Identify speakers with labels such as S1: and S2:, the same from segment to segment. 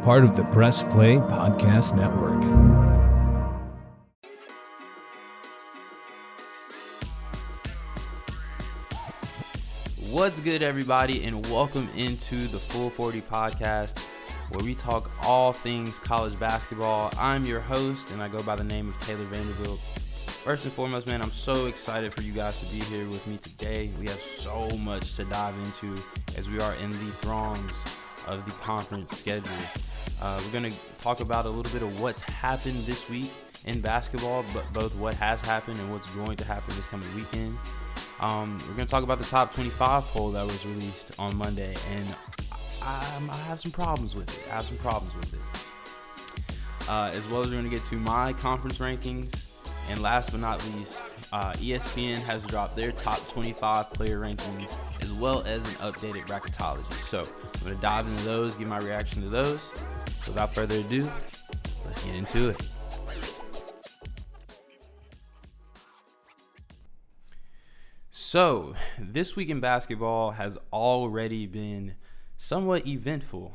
S1: part of the Press Play Podcast Network.
S2: What's good, everybody, and welcome into the Full 40 Podcast, where we talk all things college basketball. I'm your host, and I go by the name of Taylor Vanderbilt. First and foremost, man, I'm so excited for you guys to be here with me today. We have so much to dive into as we are in the throngs of the conference schedule. We're going to talk about a little bit of what's happened this week in basketball, but both what has happened and what's going to happen this coming weekend. We're going to talk about the top 25 poll that was released on Monday, and I have some problems with it. As well as we're going to get to my conference rankings. And last but not least, ESPN has dropped their top 25 player rankings as well as an updated bracketology. So I'm going to dive into those, give my reaction to those. So without further ado, let's get into it. So this week in basketball has already been somewhat eventful.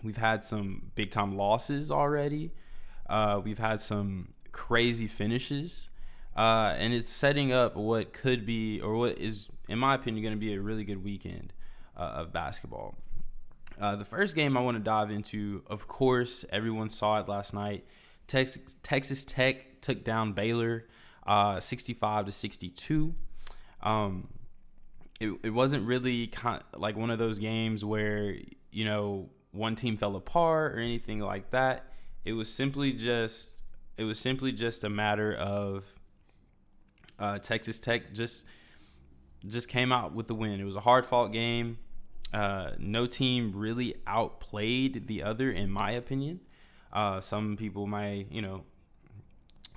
S2: We've had some big-time losses already. We've had some crazy finishes, and it's setting up what could be, or what is, in my opinion, going to be a really good weekend of basketball. The first game I want to dive into, of course, everyone saw it last night. Texas Tech took down Baylor 65-62. It wasn't really like one of those games where, you know, one team fell apart or anything like that. It was simply just a matter of Texas Tech just came out with the win. It was a hard-fought game. No team really outplayed the other, in my opinion. Some people might,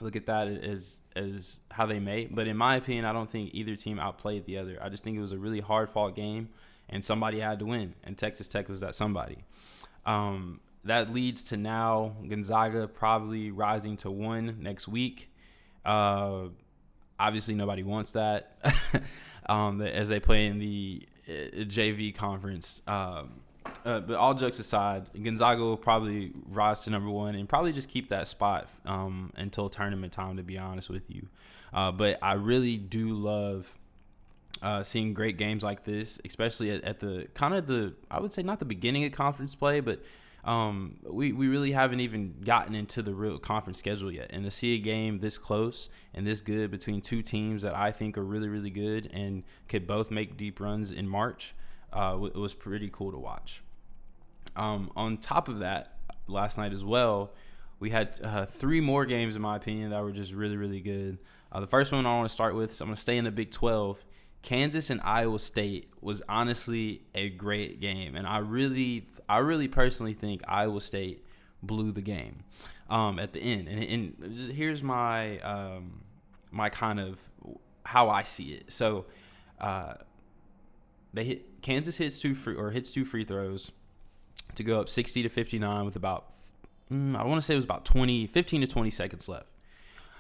S2: look at that as how they may. But in my opinion, I don't think either team outplayed the other. I just think it was a really hard-fought game, and somebody had to win, and Texas Tech was that somebody. That leads to now Gonzaga probably rising to 1 next week. Obviously, nobody wants that as they play in the JV conference. But all jokes aside, Gonzaga will probably rise to number 1 and probably just keep that spot until tournament time, to be honest with you. But I really do love seeing great games like this, especially at the I would say not the beginning of conference play, but we really haven't even gotten into the real conference schedule yet. And to see a game this close and this good between two teams that I think are really, really good and could both make deep runs in March, it was pretty cool to watch. On top of that, last night as well, we had 3 more games, in my opinion, that were just really, really good. The first one I want to start with, so I'm going to stay in the Big 12. Kansas and Iowa State was honestly a great game, and I really personally think Iowa State blew the game at the end. And here's my my kind of how I see it. So Kansas hits two free throws to go up 60-59 with about I want to say it was about 15 to 20 seconds left.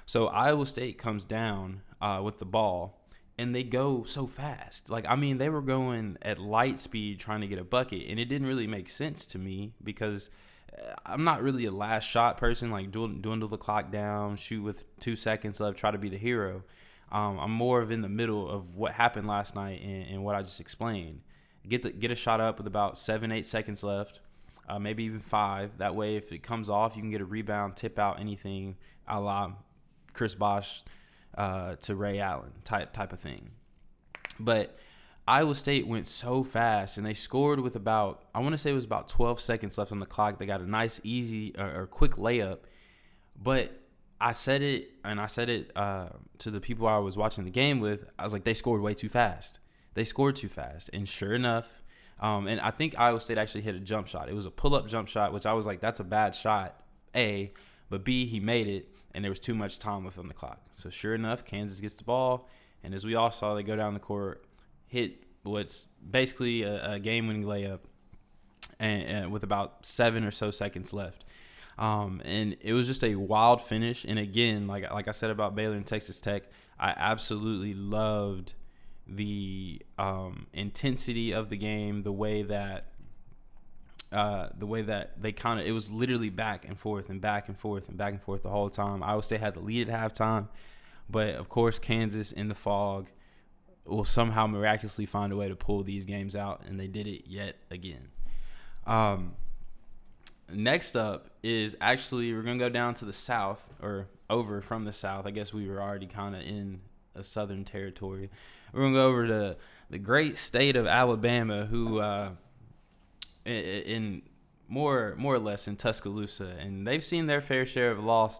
S2: So Iowa State comes down with the ball. And they go so fast. They were going at light speed trying to get a bucket. And it didn't really make sense to me because I'm not really a last shot person, like dwindle the clock down, shoot with 2 seconds left, try to be the hero. I'm more of in the middle of what happened last night and what I just explained. Get a shot up with about 7-8 seconds left, maybe even 5. That way, if it comes off, you can get a rebound, tip out, anything a la Chris Bosh to Ray Allen type of thing. But Iowa State went so fast, and they scored with about, I want to say it was about 12 seconds left on the clock. They got a nice, easy, or quick layup. But I said it to the people I was watching the game with. I was like, they scored way too fast. They scored too fast. And sure enough, and I think Iowa State actually hit a jump shot. It was a pull-up jump shot, which I was like, that's a bad shot, A. But B, he made it. And there was too much time left on the clock. So sure enough, Kansas gets the ball. And as we all saw, they go down the court, hit what's basically a game-winning layup and with about 7 or so seconds left. And it was just a wild finish. And again, like I said about Baylor and Texas Tech, I absolutely loved the intensity of the game, the way that the way that it was literally back and forth and back and forth and back and forth the whole time. Iowa State had the lead at halftime, but of course Kansas in the fog will somehow miraculously find a way to pull these games out, and they did it yet again. Next up is actually we're going to go down to the south, or over from the south. I guess we were already kind of in a southern territory. We're going to go over to the great state of Alabama, who in more or less in Tuscaloosa, and they've seen their fair share of loss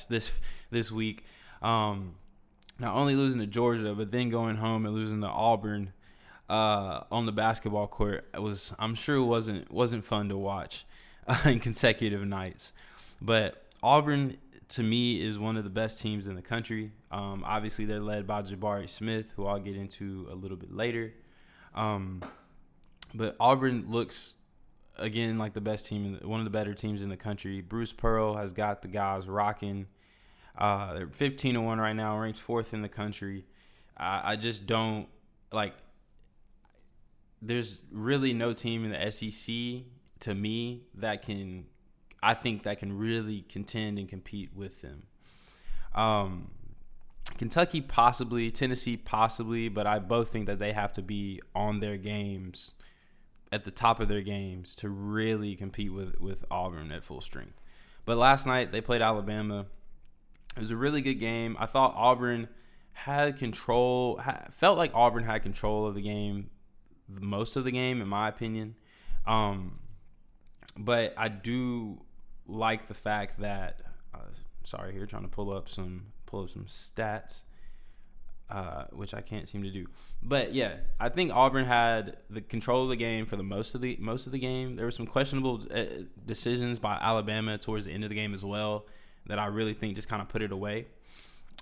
S2: this week. Not only losing to Georgia, but then going home and losing to Auburn on the basketball court I'm sure wasn't fun to watch in consecutive nights. But Auburn, to me, is one of the best teams in the country. Obviously, they're led by Jabari Smith, who I'll get into a little bit later. But Auburn looks, again, like the best team, one of the better teams in the country. Bruce Pearl has got the guys rocking. They're 15-1 right now, ranked 4th in the country. I just don't like. There's really no team in the SEC to me that can really contend and compete with them. Kentucky possibly, Tennessee possibly, but I both think that they have to be on their games, at the top of their games, to really compete with Auburn at full strength. But last night they played Alabama. It was a really good game. I thought Auburn had control, felt like Auburn had control of the game, most of the game, in my opinion. But I do like the fact that, trying to pull up some stats, which I can't seem to do. But yeah, I think Auburn had the control of the game for the most of the game. There were some questionable decisions by Alabama towards the end of the game as well that I really think just kind of put it away.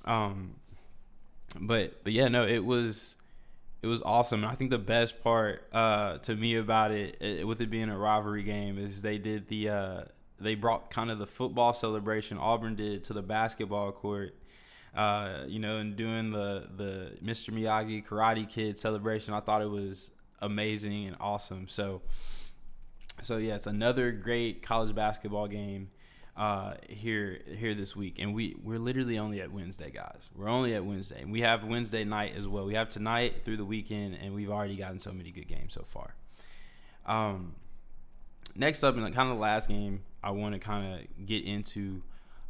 S2: But yeah, no, it was awesome. And I think the best part to me about it, with it being a rivalry game, is they did they brought kind of the football celebration Auburn did to the basketball court, and doing the Mr. Miyagi Karate Kid celebration. I thought it was amazing and awesome. So yeah, it's another great college basketball game here this week, and we're literally only at Wednesday, guys. We're only at Wednesday, and we have Wednesday night as well. We have tonight through the weekend, and we've already gotten so many good games so far. Next up, in kind of the last game I want to kind of get into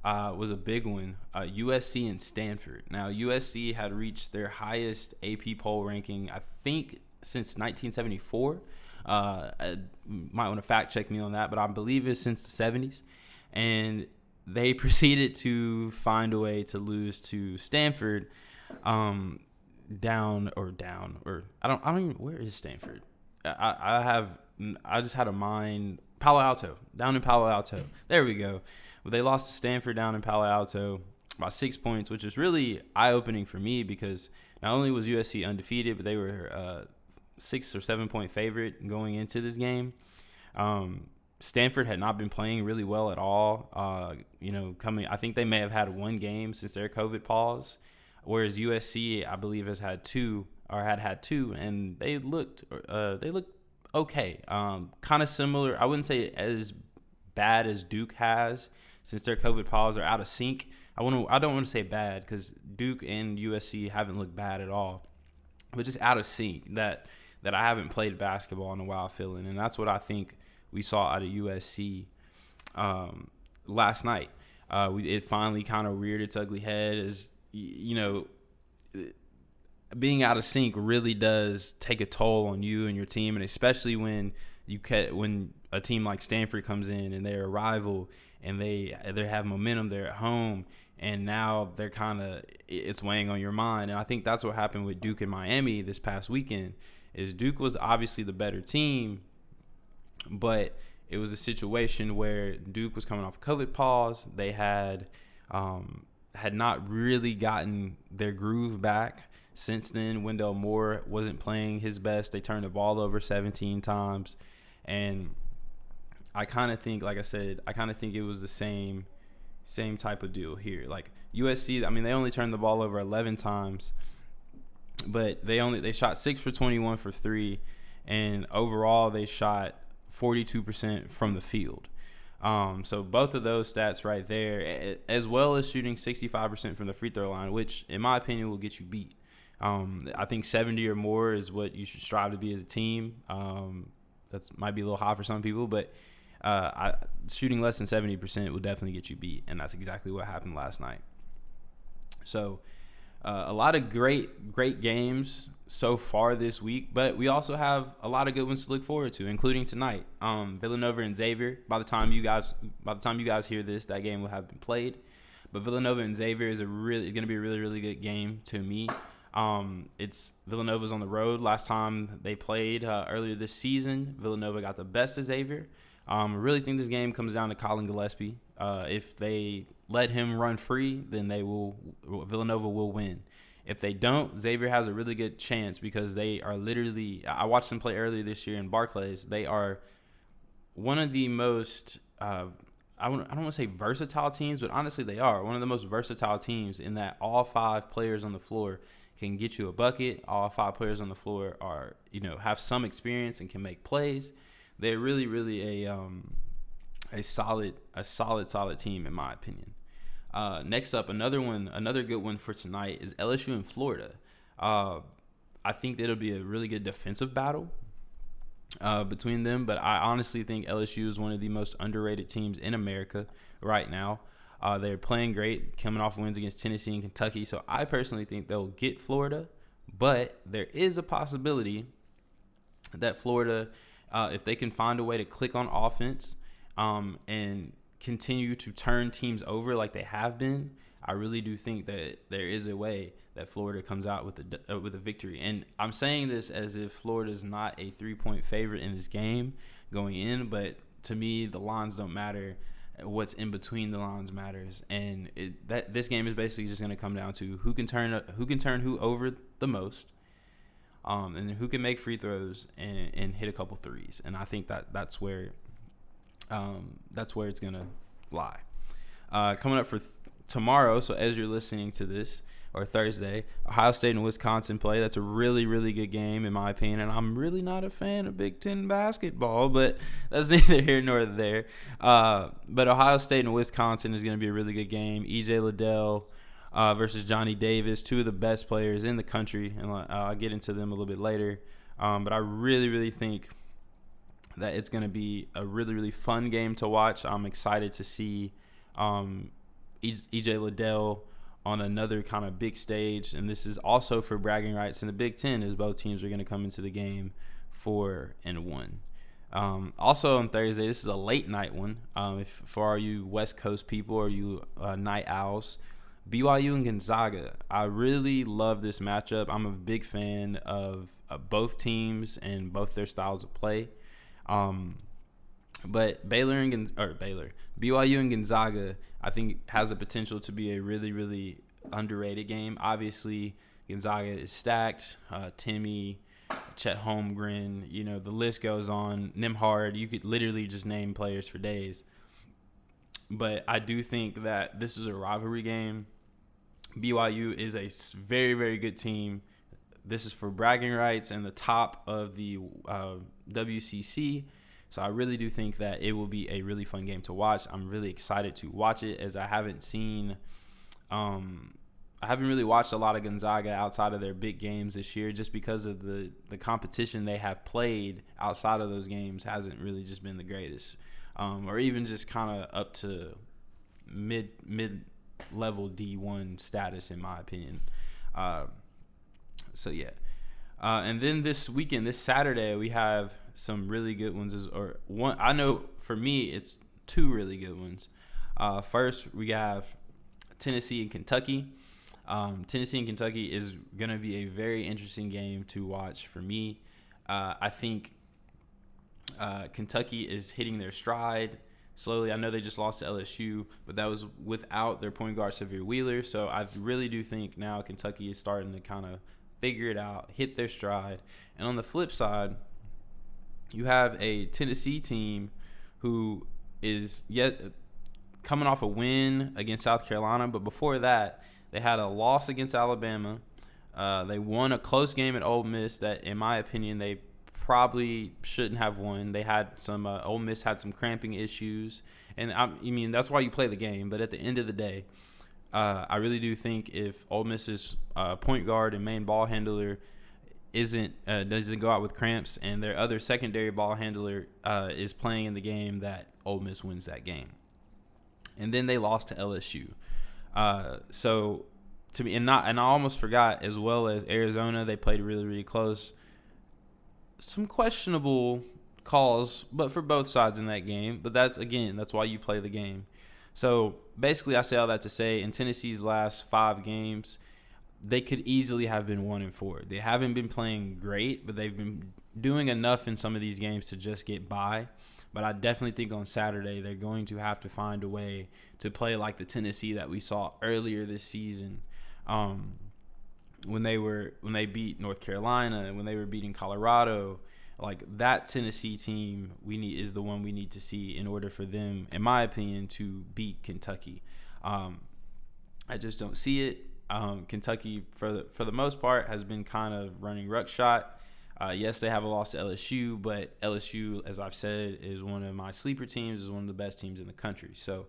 S2: was a big one, USC and Stanford. Now, USC had reached their highest AP poll ranking, I think, since 1974. Might want to fact check me on that, but I believe it's since the 70s. And they proceeded to find a way to lose to Stanford, where is Stanford? I just had a mind, Palo Alto, down in Palo Alto. There we go. Well, they lost to Stanford down in Palo Alto by 6 points, which is really eye-opening for me, because not only was USC undefeated, but they were 6 or 7 point favorite going into this game. Stanford had not been playing really well at all. I think they may have had one game since their COVID pause, whereas USC, I believe, had had two, and they looked okay. Kind of similar. I wouldn't say as bad as Duke has since their COVID pause, or out of sync. I don't want to say bad, because Duke and USC haven't looked bad at all, but just out of sync. That I haven't played basketball in a while feeling, and that's what I think we saw out of USC last night. It finally kind of reared its ugly head, as being out of sync really does take a toll on you and your team, and especially when a team like Stanford comes in and they're a rival and they have momentum, they're at home, and now they're it's weighing on your mind. And I think that's what happened with Duke and Miami this past weekend. Is Duke was obviously the better team, but it was a situation where Duke was coming off COVID pause. They had not really gotten their groove back since then. Wendell Moore wasn't playing his best. They turned the ball over 17 times. And I kind of think, like I said, it was the same type of deal here. Like USC, they only turned the ball over 11 times, but they shot 6 for 21 for 3, and overall they shot 42% from the field. So both of those stats right there, as well as shooting 65% from the free throw line, which in my opinion will get you beat. I think 70 or more is what you should strive to be as a team. That might be a little high for some people, but shooting less than 70% will definitely get you beat, and that's exactly what happened last night. So a lot of great games so far this week, but we also have a lot of good ones to look forward to, including tonight. Villanova and Xavier. By the time you guys hear this, that game will have been played. But Villanova and Xavier is going to be a really good game to me. It's Villanova's on the road. Last time they played earlier this season, Villanova got the best of Xavier. I really think this game comes down to Colin Gillespie. If they let him run free, then Villanova will win. If they don't, Xavier has a really good chance because they are literally – I watched them play earlier this year in Barclays. They are one of the most I don't want to say versatile teams, but honestly they are one of the most versatile teams in that all 5 players on the floor can get you a bucket. All 5 players on the floor are, have some experience and can make plays. They're really a solid team in my opinion. Next up, another good one for tonight is LSU and Florida. I think that'll be a really good defensive battle between them, but I honestly think LSU is one of the most underrated teams in America right now. They're playing great, coming off wins against Tennessee and Kentucky, so I personally think they'll get Florida, but there is a possibility that Florida, if they can find a way to click on offense and continue to turn teams over like they have been, I really do think that there is a way that Florida comes out with a victory. And I'm saying this as if Florida's not a 3-point favorite in this game going in, but to me the lines don't matter. What's in between the lines matters, and this game is basically just going to come down to who can turn who over the most, and who can make free throws and hit a couple threes. And I think that's where it's going to lie. Coming up for tomorrow, so as you're listening to this, or Thursday, Ohio State and Wisconsin play. That's a really good game in my opinion, and I'm really not a fan of Big Ten basketball, but that's neither here nor there. But Ohio State and Wisconsin is going to be a really good game. E.J. Liddell versus Johnny Davis, 2 of the best players in the country, and I'll get into them a little bit later. But I really think that it's going to be a really fun game to watch. I'm excited to see E.J. Liddell on another kind of big stage, and this is also for bragging rights in the Big Ten, as both teams are going to come into the game 4-1. Also on Thursday, this is a late night one. For all you West Coast people or you night owls, BYU and Gonzaga. I really love this matchup. I'm a big fan of both teams and both their styles of play. But BYU and Gonzaga, I think, has the potential to be a really underrated game. Obviously, Gonzaga is stacked. Timmy, Chet Holmgren, the list goes on. Nembhard, you could literally just name players for days. But I do think that this is a rivalry game. BYU is a very good team. This is for bragging rights and the top of the WCC. So I really do think that it will be a really fun game to watch. I'm really excited to watch it, as I haven't really watched a lot of Gonzaga outside of their big games this year, just because of the competition they have played outside of those games hasn't really just been the greatest, or even just kind of up to mid-level D1 status, in my opinion. And then this weekend, this Saturday, we have some really good ones. I know for me, it's 2 really good ones. First, we have Tennessee and Kentucky. Tennessee and Kentucky is going to be a very interesting game to watch for me. I think Kentucky is hitting their stride slowly. I know they just lost to LSU, but that was without their point guard, Sahvir Wheeler. So I really do think now Kentucky is starting to kind of figure it out, hit their stride. And on the flip side, you have a Tennessee team who is yet coming off a win against South Carolina, but before that, they had a loss against Alabama. They won a close game at Ole Miss that, in my opinion, they probably shouldn't have won. They had some Ole Miss had some cramping issues, and I mean that's why you play the game. But at the end of the day, I really do think if Ole Miss's point guard and main ball handler doesn't go out with cramps, and their other secondary ball handler is playing in the game, that Ole Miss wins that game. And then they lost to LSU. So to me, and I almost forgot, as well as Arizona, they played really, really close. Some questionable calls, but for both sides in that game. But that's why you play the game. So basically, I say all that to say, in Tennessee's last 5 games, they could easily have been 1-4. They haven't been playing great, but they've been doing enough in some of these games to just get by. But I definitely think on Saturday they're going to have to find a way to play like the Tennessee that we saw earlier this season, when they beat North Carolina and when they were beating Colorado. Like, that Tennessee team is the one we need to see in order for them, in my opinion, to beat Kentucky. I just don't see it. Kentucky, for the most part, has been kind of running ruckshot. Yes, they have a loss to LSU, but LSU, as I've said, is one of my sleeper teams, is one of the best teams in the country. So,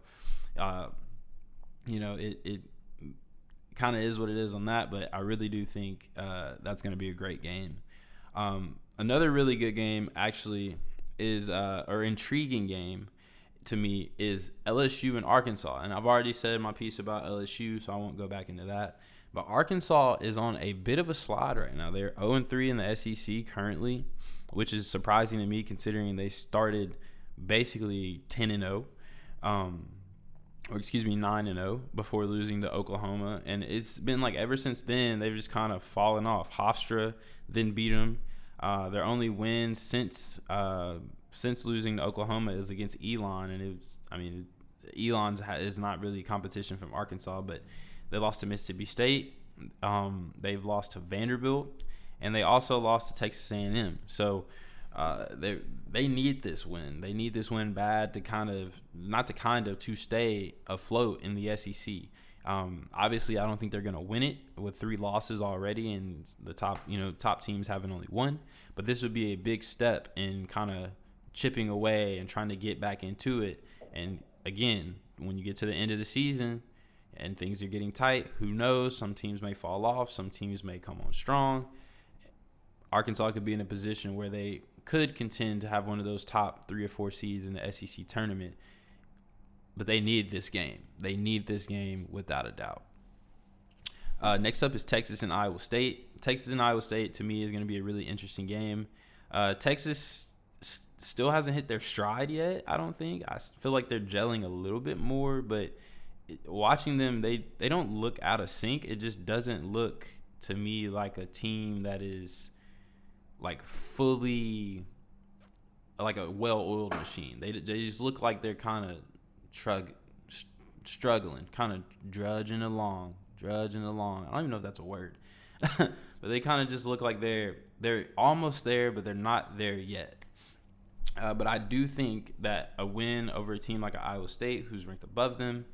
S2: it kind of is what it is on that, but I really do think that's going to be a great game. Another really good game, actually, is or intriguing game to me, is LSU and Arkansas. And I've already said my piece about LSU, so I won't go back into that. But Arkansas is on a bit of a slide right now. They're 0-3 in the SEC currently, which is surprising to me considering they started basically 10-0, 9-0 before losing to Oklahoma. And it's been like ever since then, they've just kind of fallen off. Hofstra then beat them. Their only win since losing to Oklahoma is against Elon, and Elon's is not really competition from Arkansas, but they lost to Mississippi State. They've lost to Vanderbilt, and they also lost to Texas A&M. So they need this win. They need this win bad to stay afloat in the SEC. Obviously, I don't think they're going to win it with 3 losses already, and the top teams having only 1. But this would be a big step in kind of chipping away and trying to get back into it. And again, when you get to the end of the season and things are getting tight, who knows? Some teams may fall off. Some teams may come on strong. Arkansas could be in a position where they could contend to have one of those top 3 or 4 seeds in the SEC tournament. But they need this game. They need this game without a doubt. Next up is Texas and Iowa State. Texas and Iowa State, to me, is going to be a really interesting game. Texas still hasn't hit their stride yet, I don't think. I feel like they're gelling a little bit more, but watching them, they don't look out of sync. It just doesn't look to me like a team that is like fully like a well-oiled machine. They just look like they're kind of struggling, kind of drudging along. I don't even know if that's a word. But they kind of just look like they're almost there, but they're not there yet. But I do think that a win over a team like Iowa State, who's ranked above them,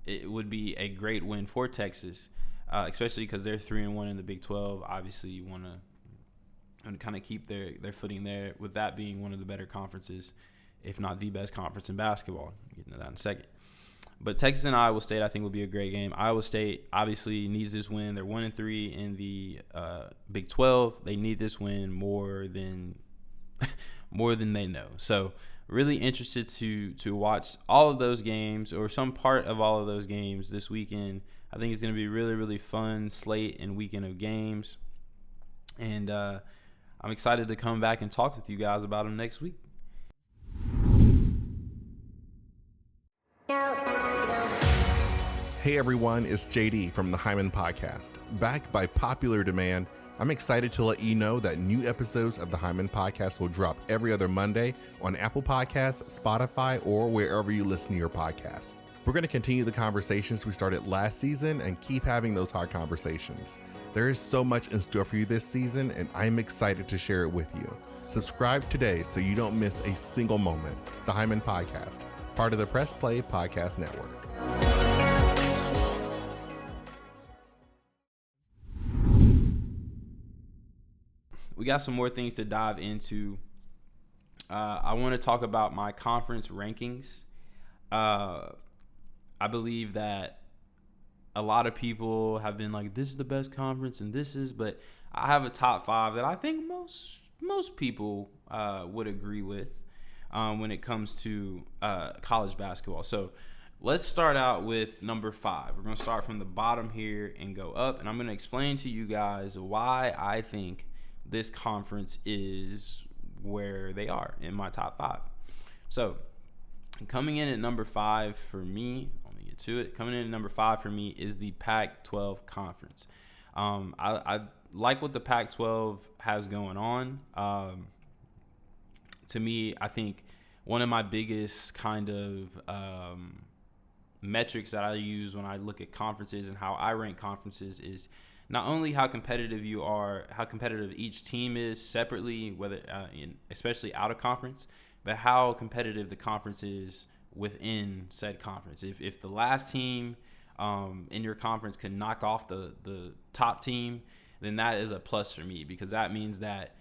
S2: it would be a great win for Texas, especially because they're 3-1 in the Big 12. Obviously, you want to kind of keep their footing there, with that being one of the better conferences, if not the best conference in basketball. I'll get into that in a second. But Texas and Iowa State, I think, will be a great game. Iowa State obviously needs this win. They're 1-3 in the Big 12. They need this win more than they know. So really interested to watch all of those games, or some part of all of those games this weekend. I think it's going to be really, really fun slate and weekend of games. And I'm excited to come back and talk with you guys about them next week.
S3: Hey everyone, it's JD from the Hyman Podcast. Backed by popular demand, I'm excited to let you know that new episodes of the Hyman Podcast will drop every other Monday on Apple Podcasts, Spotify, or wherever you listen to your podcasts. We're going to continue the conversations we started last season and keep having those hard conversations. There is so much in store for you this season, and I'm excited to share it with you. Subscribe today so you don't miss a single moment. The Hyman Podcast, part of the Press Play Podcast Network.
S2: we got some more things to dive into. I want to talk about my conference rankings. I believe that a lot of people have been like, this is the best conference and but I have a top 5 that I think most people would agree with when it comes to college basketball. So let's start out with number 5. We're going to start from the bottom here and go up, and I'm going to explain to you guys why I think this conference is where they are in my top 5. So coming in at number 5 for me, let me get to it. Coming in at number 5 for me is the Pac-12 conference. I like what the Pac-12 has going on. To me, I think one of my biggest kind of metrics that I use when I look at conferences and how I rank conferences is not only how competitive you are, how competitive each team is separately, whether especially out of conference, but how competitive the conference is within said conference. If the last team in your conference can knock off the top team, then that is a plus for me, because that means that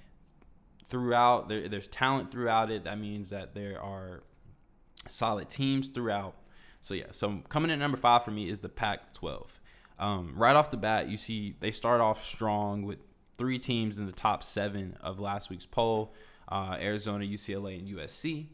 S2: throughout there's talent throughout it. That means that there are solid teams throughout. So yeah, so coming in at number 5 for me is the Pac-12. Right off the bat, you see they start off strong with 3 teams in the top 7 of last week's poll: Arizona, UCLA, and USC.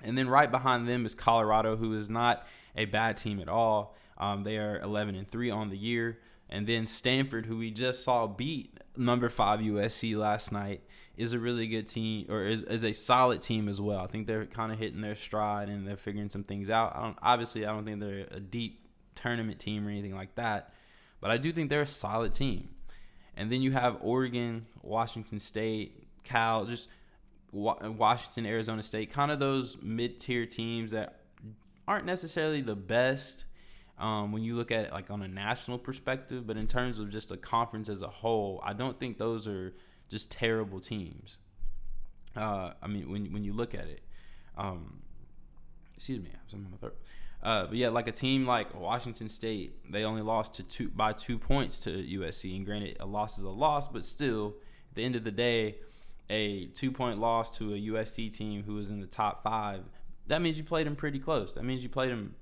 S2: And then right behind them is Colorado, who is not a bad team at all. They are 11-3 on the year. And then Stanford, who we just saw beat number 5 USC last night, is a really good team, or is a solid team as well. I think they're kind of hitting their stride and they're figuring some things out. I don't think they're a deep tournament team or anything like that, but I do think they're a solid team. And then you have Oregon, Washington State, Cal, just Washington, Arizona State, kind of those mid-tier teams that aren't necessarily the best when you look at it like on a national perspective, but in terms of just a conference as a whole, I don't think those are just terrible teams. I mean, when you look at it, excuse me, I'm in my throat. But yeah, like a team like Washington State, they only lost by 2 points to USC. And granted, a loss is a loss, but still, at the end of the day, a 2-point loss to a USC team who is in the top 5, that means you played them pretty close. That means you played them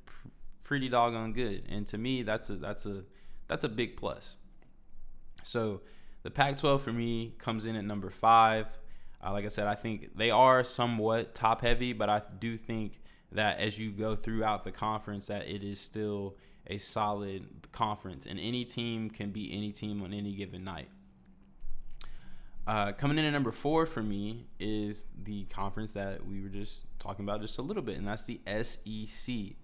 S2: pretty doggone good. And to me, that's a big plus. So the Pac-12 for me comes in at number 5. Like I said, I think they are somewhat top heavy, but I do think that as you go throughout the conference, that it is still a solid conference, and any team can beat any team on any given night. Coming in at number 4 for me is the conference that we were just talking about just a little bit, and that's the SEC.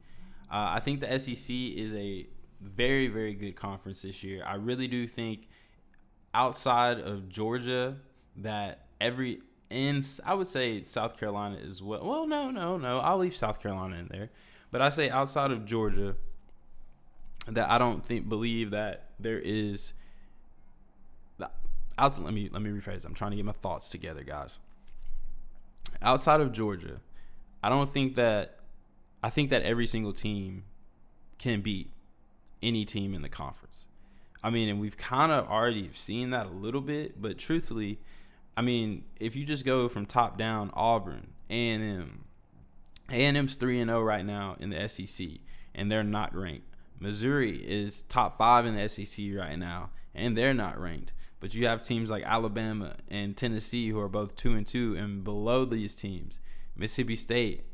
S2: I think the SEC is a very, very good conference this year. I really do think outside of Georgia that I would say South Carolina as well. Well, no. I'll leave South Carolina in there. But I say outside of Georgia that I don't believe that there is. Let me rephrase. I'm trying to get my thoughts together, guys. Outside of Georgia, I think that every single team can beat any team in the conference. I mean, and we've kind of already seen that a little bit, but truthfully, I mean, if you just go from top down, Auburn, A&M's 3-0 right now in the SEC, and they're not ranked. Missouri is top 5 in the SEC right now, and they're not ranked. But you have teams like Alabama and Tennessee who are both 2-2 and below these teams. Mississippi State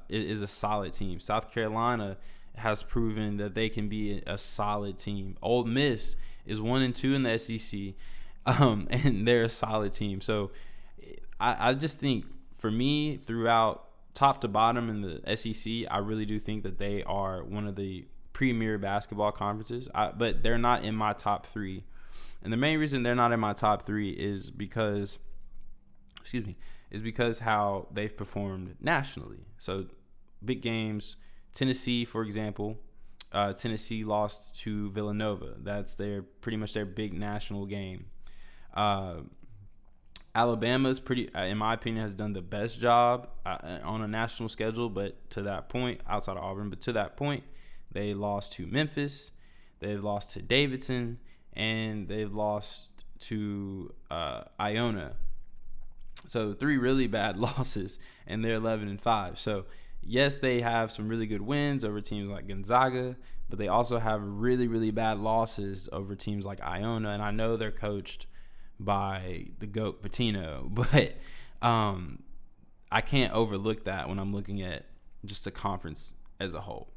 S2: is a solid team. South Carolina has proven that they can be a solid team. Ole Miss is 1-2 in the SEC. And they're a solid team. So I just think for me, throughout top to bottom in the SEC, I really do think that they are one of the premier basketball conferences. But they're not in my top 3. And the main reason they're not in my top 3 is because how they've performed nationally. So big games, Tennessee, for example, Tennessee lost to Villanova. That's pretty much their big national game. Alabama's in my opinion, has done the best job on a national schedule, but to that point, outside of Auburn, but to that point, they lost to Memphis, they've lost to Davidson, and they've lost to Iona. So 3 really bad losses, and they're 11-5. So yes, they have some really good wins over teams like Gonzaga, but they also have really, really bad losses over teams like Iona. And I know they're coached by the GOAT Pitino, but I can't overlook that when I'm looking at just the conference as a whole.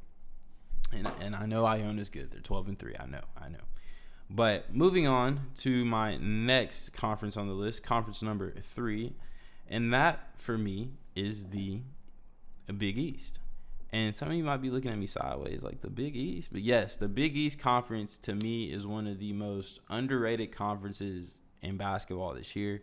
S2: And I know Iona's good. They're 12-3. I know. But moving on to my next conference on the list, conference number 3, and that for me is the Big East. And some of you might be looking at me sideways like the Big East, but yes, the Big East Conference to me is one of the most underrated conferences in basketball this year.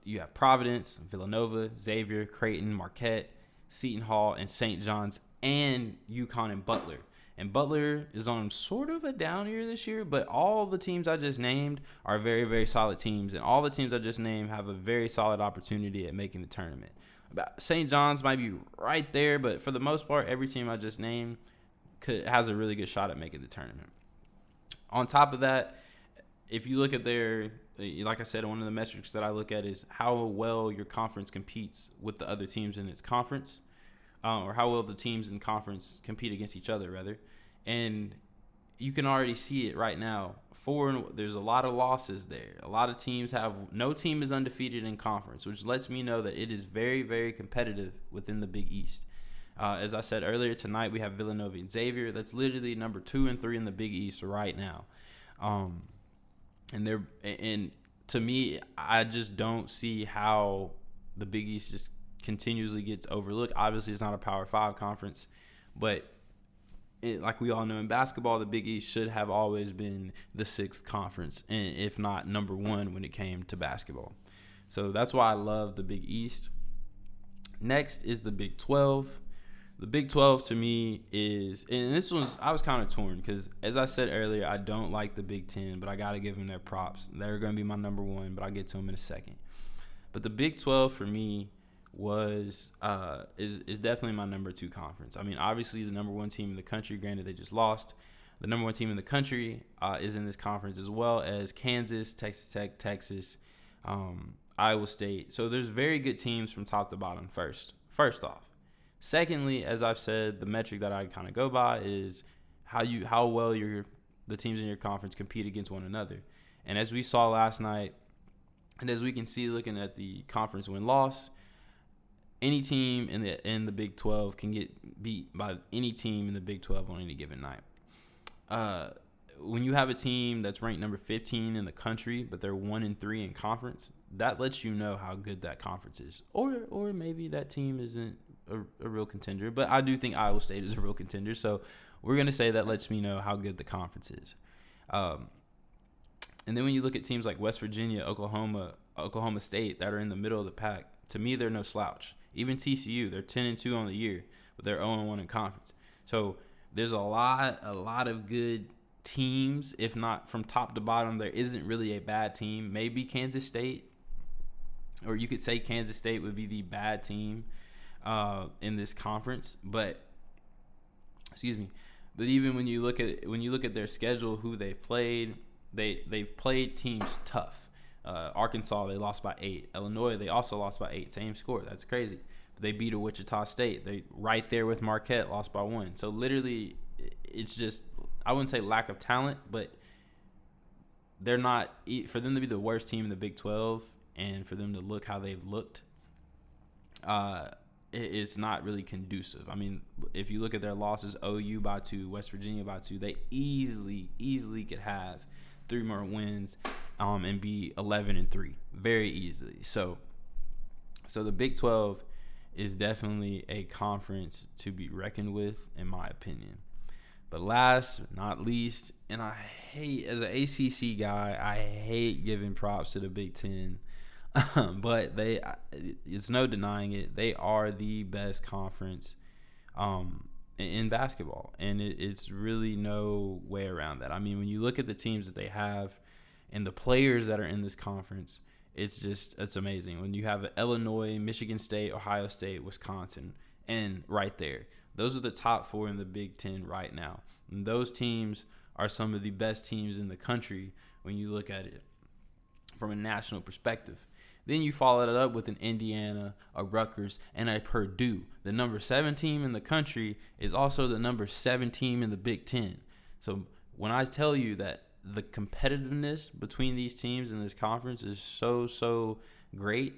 S2: You have Providence, Villanova, Xavier, Creighton, Marquette, Seton Hall, and St. John's, and UConn and Butler. And Butler is on sort of a down year this year, but all the teams I just named are very, very solid teams. And all the teams I just named have a very solid opportunity at making the tournament. St. John's might be right there, but for the most part, every team I just named has a really good shot at making the tournament. On top of that, if you look at like I said, one of the metrics that I look at is how well your conference competes with the other teams in its conference. Or how well the teams in conference compete against each other, rather. And you can already see it right now. There's a lot of losses there. A lot of teams no team is undefeated in conference, which lets me know that it is very, very competitive within the Big East. As I said earlier tonight, we have Villanova and Xavier. That's literally number 2 and 3 in the Big East right now. And to me, I just don't see how the Big East just continuously gets overlooked. Obviously, it's not a Power 5 conference, but like we all know in basketball, the Big East should have always been the 6th conference, and if not number 1 when it came to basketball. So that's why I love the Big East. Next is the Big 12. The Big 12 to me is, and I was kind of torn because, as I said earlier, I don't like the Big 10, but I got to give them their props. They're going to be my number 1, but I'll get to them in a second. But the Big 12 for me is definitely my number 2 conference. I mean, obviously the number 1 team in the country, granted they just lost. The number 1 team in the country is in this conference, as well as Kansas, Texas Tech, Texas, Iowa State. So there's very good teams from top to bottom first off. Secondly, as I've said, the metric that I kind of go by is how well the teams in your conference compete against one another. And as we saw last night, and as we can see looking at the conference win-loss, any team in the Big 12 can get beat by any team in the Big 12 on any given night. When you have a team that's ranked number 15 in the country, but they're 1-3 in conference, that lets you know how good that conference is. Or maybe that team isn't a real contender, but I do think Iowa State is a real contender. So we're going to say that lets me know how good the conference is. And then when you look at teams like West Virginia, Oklahoma State that are in the middle of the pack, to me, they're no slouch. Even TCU, they're 10-2 on the year, but they're 0-1 in conference. So there's a lot of good teams. If not from top to bottom, there isn't really a bad team. Maybe Kansas State, or you could say Kansas State would be the bad team in this conference. But even when you look at their schedule, who they've played, they've played teams tough. Arkansas, they lost by 8. Illinois, they also lost by 8. Same score. That's crazy. But they beat a Wichita State. They right there with Marquette, lost by 1. So literally, it's just, I wouldn't say lack of talent, but they're not, for them to be the worst team in the Big 12 and for them to look how they've looked, it's not really conducive. I mean, if you look at their losses, OU by 2, West Virginia by 2, they easily could have 3 more wins and be 11-3 very easily. So the Big 12 is definitely a conference to be reckoned with, in my opinion. But last but not least, and I hate, as an ACC guy, I hate giving props to the Big 10. But it's no denying it. They are the best conference in basketball, and it's really no way around that. I mean, when you look at the teams that they have and the players that are in this conference, it's amazing. When you have Illinois, Michigan State, Ohio State, Wisconsin, and right there, those are the top 4 in the Big 10 right now. And those teams are some of the best teams in the country when you look at it. from a national perspective. Then you follow that up with an Indiana, a Rutgers, and a Purdue. The number 7 team in the country is also the number 7 team in the Big Ten. So when I tell you that the competitiveness between these teams in this conference is so great,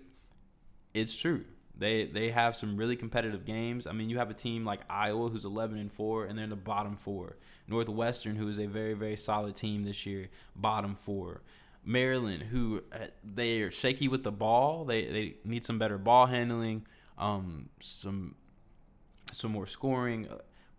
S2: it's true. They have some really competitive games. I mean, you have a team like Iowa who's 11-4, and they're in the bottom 4. Northwestern, who is a very, very solid team this year, bottom 4. Maryland, who they are shaky with the ball. They need some better ball handling, some more scoring,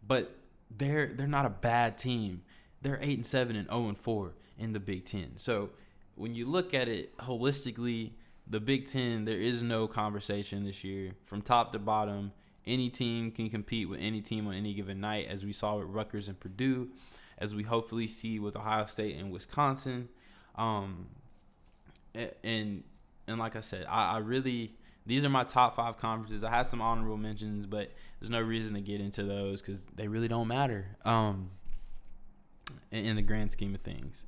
S2: but they're not a bad team. They're 8-7 and 0-4 in the Big Ten. So when you look at it holistically, the Big Ten, there is no conversation this year. From top to bottom, any team can compete with any team on any given night, as we saw with Rutgers and Purdue, as we hopefully see with Ohio State and Wisconsin. And like I said, I really, these are my top 5 conferences. I had some honorable mentions, but there's no reason to get into those because they really don't matter in the grand scheme of things.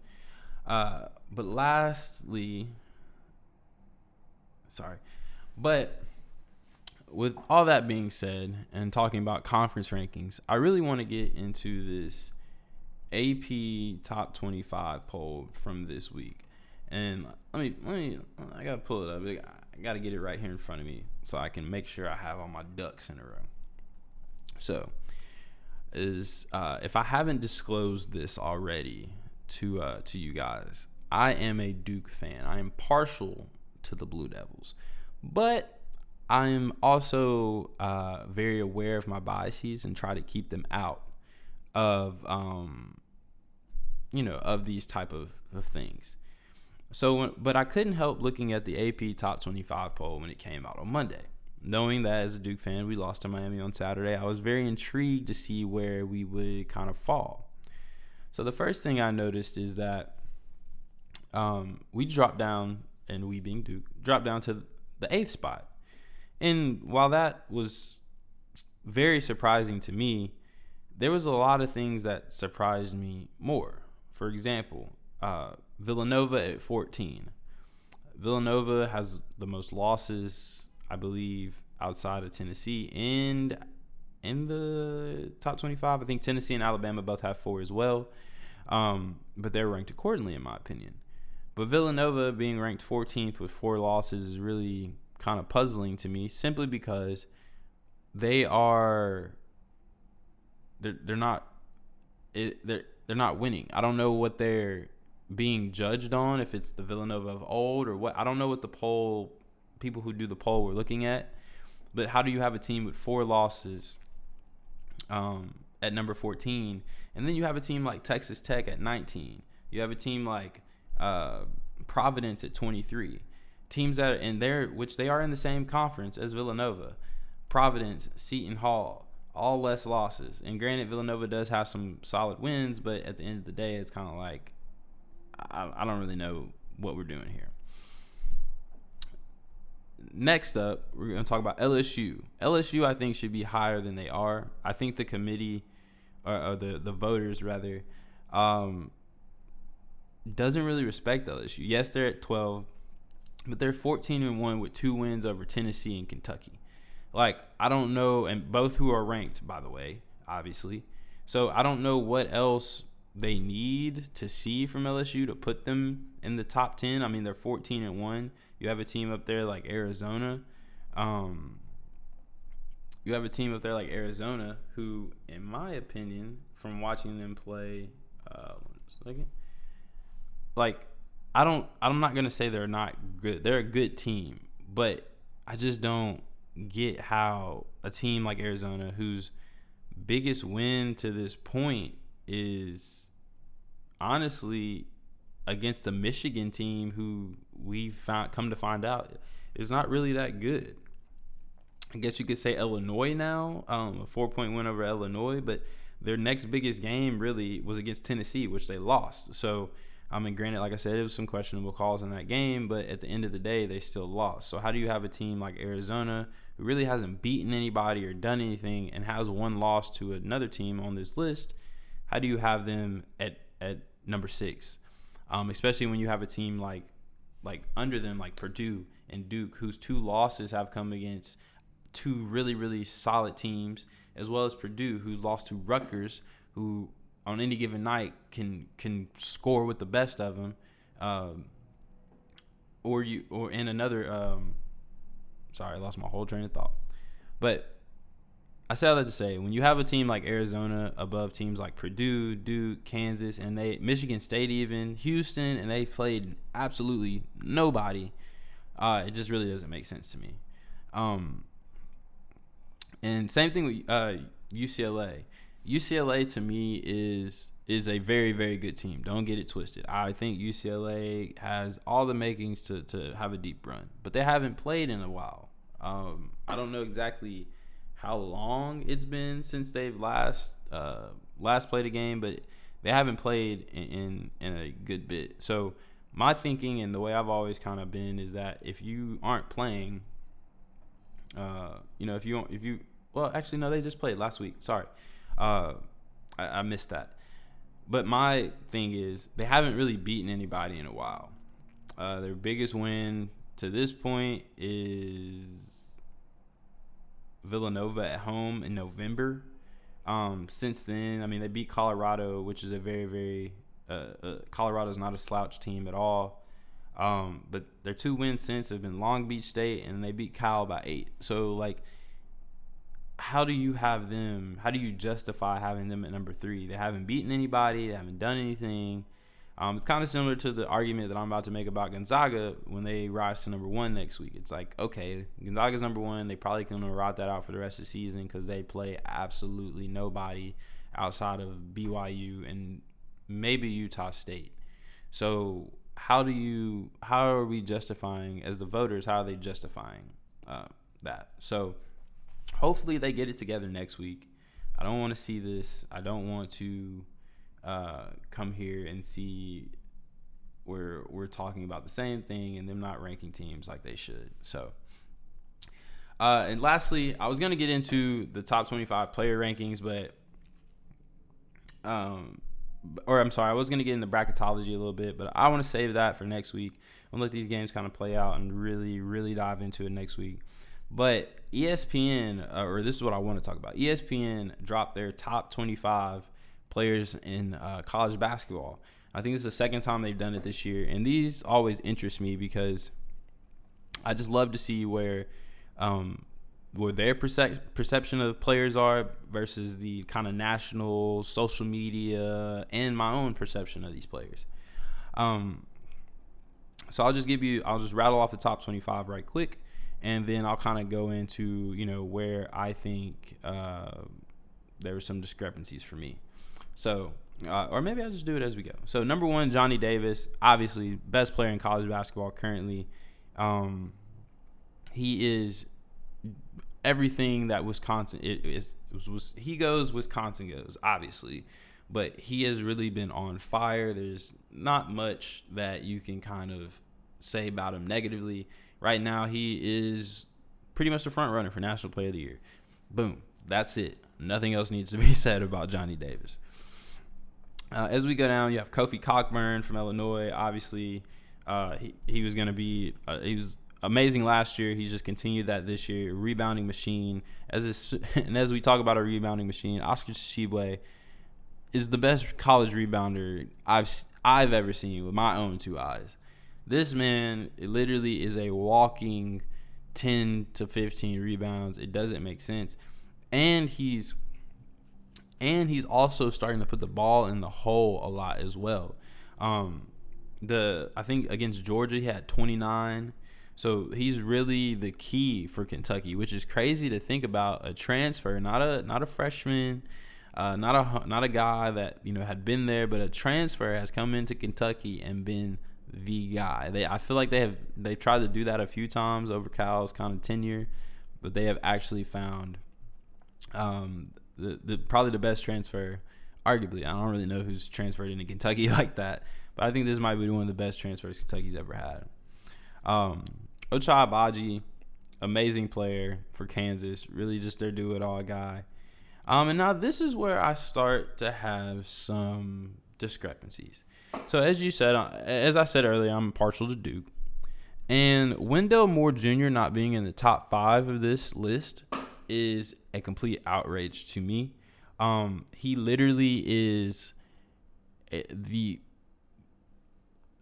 S2: But lastly, but with all that being said and talking about conference rankings, I really want to get into this AP Top 25 poll from this week. And let me I got to pull it up. I got to get it right here in front of me so I can make sure I have all my ducks in a row. So, if I haven't disclosed this already to you guys, I am a Duke fan. I am partial to the Blue Devils, but I'm also very aware of my biases and try to keep them out of of these type of things. So, but I couldn't help looking at the AP Top 25 poll when it came out on Monday. Knowing that as a Duke fan, we lost to Miami on Saturday, I was very intrigued to see where we would kind of fall. So the first thing I noticed is that we dropped down, and we being Duke, dropped down to the 8th spot. And while that was very surprising to me, there was a lot of things that surprised me more. For example, Villanova at 14. Villanova has the most losses, I believe, outside of Tennessee. And in the top 25, I think Tennessee and Alabama both have 4 as well. But they're ranked accordingly, in my opinion. But Villanova being ranked 14th with 4 losses is really kind of puzzling to me, simply because they're not winning. I don't know what they're being judged on, if it's the Villanova of old or what. I don't know what the people who do the poll were looking at. But how do you have a team with 4 losses at number 14, and then you have a team like Texas Tech at 19? You have a team like Providence at 23. Teams that which they are in the same conference as Villanova. Providence, Seton Hall, all less losses. And granted, Villanova does have some solid wins, but at the end of the day, it's kind of like, I don't really know what we're doing here. Next up, we're going to talk about LSU. LSU, I think, should be higher than they are. I think the committee, or the voters, rather, doesn't really respect LSU. Yes, they're at 12, but they're 14-1 with 2 wins over Tennessee and Kentucky. Like, I don't know, and both who are ranked, by the way, obviously. So I don't know what else they need to see from LSU to put them in the top 10. I mean, they're 14-1. You have a team up there like Arizona. Who, in my opinion, from watching them play, I'm not gonna say they're not good. They're a good team, but I just don't get how a team like Arizona, whose biggest win to this point is honestly against a Michigan team who we've come to find out is not really that good. I guess you could say Illinois now, a 4-point win over Illinois, but their next biggest game really was against Tennessee, which they lost. So, I mean, granted, like I said, it was some questionable calls in that game, but at the end of the day, they still lost. So how do you have a team like Arizona, who really hasn't beaten anybody or done anything and has 1 loss to another team on this list? How do you have them at number 6? Especially when you have a team like like under them, like Purdue and Duke, whose 2 losses have come against 2 really, really solid teams, as well as Purdue, who's lost to Rutgers, who on any given night can score with the best of them, or in another. Sorry, I lost my whole train of thought. But I say all that to say, when you have a team like Arizona above teams like Purdue, Duke, Kansas, and Michigan State, even Houston, and they played absolutely nobody, it just really doesn't make sense to me. And same thing with UCLA. UCLA to me is a very, very good team. Don't get it twisted. I think UCLA has all the makings to have a deep run, but they haven't played in a while. I don't know exactly how long it's been since they've last played a game, but they haven't played in a good bit. So my thinking and the way I've always kind of been is that if you aren't playing, well, actually no, they just played last week. Sorry, I missed that. But my thing is they haven't really beaten anybody in a while. Their biggest win to this point is Villanova at home in November. Since then, I mean, they beat Colorado, which is a very, very Colorado's not a slouch team at all. But their 2 wins since have been Long Beach State, and they beat Cal by 8. So, like, how do you justify having them at number 3? They haven't beaten anybody. They haven't done anything. It's kind of similar to the argument that I'm about to make about Gonzaga when they rise to number 1 next week. It's like, okay, Gonzaga's number 1. They probably can ride that out for the rest of the season because they play absolutely nobody outside of BYU and maybe Utah State. So how are we justifying, as the voters, how are they justifying that? So hopefully they get it together next week. I don't want to see this. I don't want to come here and see where we're talking about the same thing and them not ranking teams like they should. So, and lastly, I was going to get into the top 25 player rankings, I was going to get into bracketology a little bit, but I want to save that for next week. I'm going to let these games kind of play out and really, really dive into it next week. But ESPN, or this is what I want to talk about. ESPN dropped their top 25 players in college basketball. I think this is the second time they've done it this year, and these always interest me because I just love to see where their perception of players are versus the kind of national social media and my own perception of these players. So I'll just rattle off the top 25 right quick, and then I'll kind of go into, where I think there were some discrepancies for me. So, or maybe I'll just do it as we go. So, number 1, Johnny Davis, obviously best player in college basketball currently. He is everything that Wisconsin he goes, Wisconsin goes, obviously. But he has really been on fire. There's not much that you can kind of say about him negatively. Right now, he is pretty much the front runner for National Player of the Year. Boom. That's it. Nothing else needs to be said about Johnny Davis. As we go down, you have Kofi Cockburn from Illinois. Obviously, he was going to be he was amazing last year. He's just continued that this year. Rebounding machine. And as we talk about a rebounding machine, Oscar Tshiebwe is the best college rebounder I've ever seen with my own 2 eyes. This man literally is a walking 10 to 15 rebounds. It doesn't make sense. And he's also starting to put the ball in the hole a lot as well. I think against Georgia he had 29. So he's really the key for Kentucky, which is crazy to think about. A transfer, not a freshman, not a guy that had been there, but a transfer has come into Kentucky and been the guy. I feel like they tried to do that a few times over Cal's kind of tenure, but they have actually found the probably the best transfer, arguably. I don't really know who's transferred into Kentucky like that, but I think this might be one of the best transfers Kentucky's ever had. Ochai Agbaji, amazing player for Kansas, really just their do-it-all guy. And now this is where I start to have some discrepancies. So as I said earlier, I'm partial to Duke. And Wendell Moore Jr. not being in the top 5 of this list is a complete outrage to me. He literally is the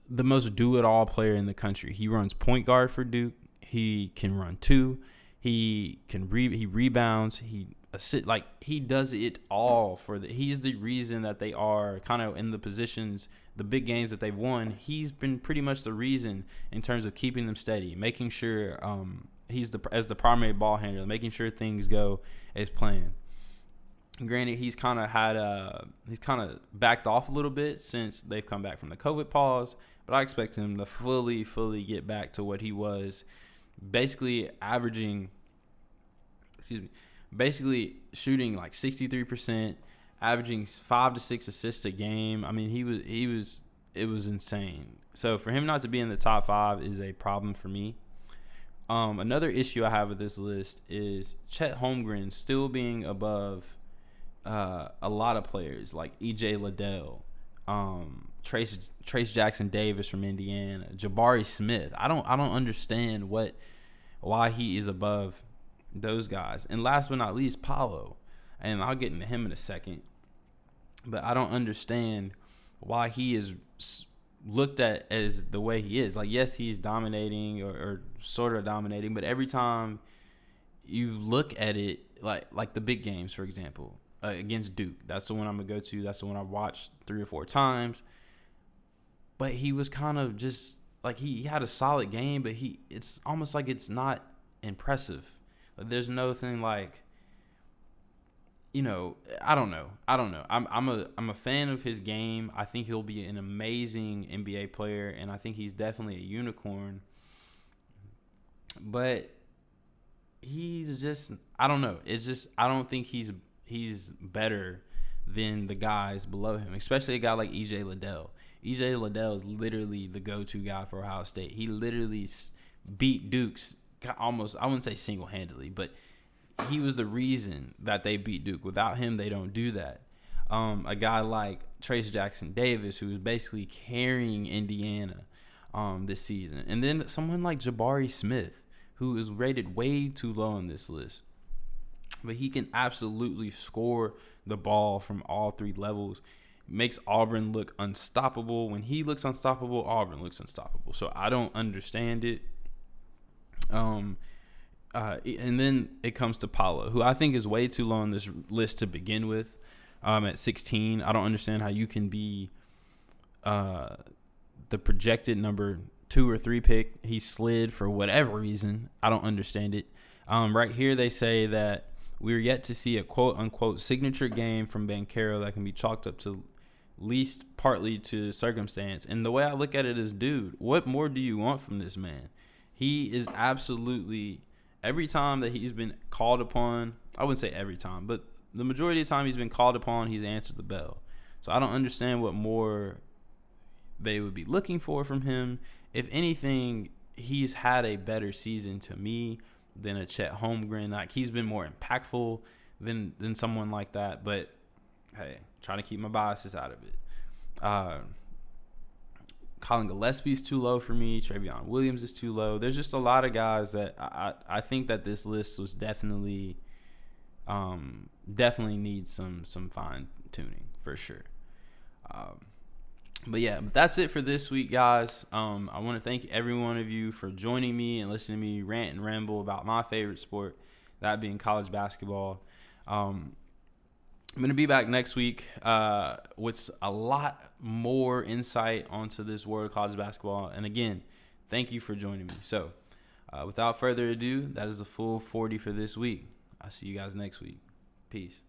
S2: most do-it-all player in the country. He runs point guard for Duke. He can run 2. He can he rebounds. He assist, like he does it all for he's the reason that they are kind of in the positions, the big games that they've won. He's been pretty much the reason in terms of keeping them steady, making sure he's as the primary ball handler, making sure things go as planned. Granted, he's kind of backed off a little bit since they've come back from the COVID pause, but I expect him to fully get back to what he was, basically shooting like 63%, averaging 5 to 6 assists a game. I mean, it was insane. So for him not to be in the top 5 is a problem for me. Another issue I have with this list is Chet Holmgren still being above a lot of players like E.J. Liddell, Trace Jackson Davis from Indiana, Jabari Smith. I don't understand why he is above those guys. And last but not least, Paolo. And I'll get into him in a second. But I don't understand why he is looked at as the way he is. Like, yes, he's dominating or sort of dominating, but every time you look at it, like the big games, for example, against Duke, that's the one I'm going to go to. That's the one I've watched 3 or 4 times. But he was kind of just, like, he had a solid game, but it's almost like it's not impressive. Like, there's no thing like, you know, I don't know. I'm a fan of his game. I think he'll be an amazing NBA player, and I think he's definitely a unicorn. But he's just, I don't know. It's just, I don't think he's better than the guys below him, especially a guy like E.J. Liddell. E.J. Liddell is literally the go-to guy for Ohio State. He literally beat Duke's almost, I wouldn't say single-handedly, but he was the reason that they beat Duke. Without him, they don't do that. A guy like Trace Jackson Davis, who is basically carrying Indiana this season. And then someone like Jabari Smith, who is rated way too low on this list. But he can absolutely score the ball from all 3 levels. Makes Auburn look unstoppable. When he looks unstoppable, Auburn looks unstoppable. So I don't understand it. And then it comes to Paolo, who I think is way too low on this list to begin with. At 16, I don't understand how you can be the projected number 2 or 3 pick. He slid for whatever reason. I don't understand it. Right here, they say that we're yet to see a quote-unquote signature game from Banchero that can be chalked up to least partly to circumstance. And the way I look at it is, dude, what more do you want from this man? He is absolutely, every time that he's been called upon, I wouldn't say every time, but the majority of the time he's been called upon, he's answered the bell. So I don't understand what more they would be looking for from him. If anything, he's had a better season to me than a Chet Holmgren. Like, he's been more impactful than someone like that. But hey, trying to keep my biases out of it. Colin Gillespie's too low for me. Trevion Williams is too low. There's just a lot of guys that I think that this list was definitely needs some fine tuning for sure. But yeah, that's it for this week, guys. I want to thank every one of you for joining me and listening to me rant and ramble about my favorite sport, that being college basketball. I'm going to be back next week with a lot more insight onto this world of college basketball. And again, thank you for joining me. So without further ado, that is the full 40 for this week. I'll see you guys next week. Peace.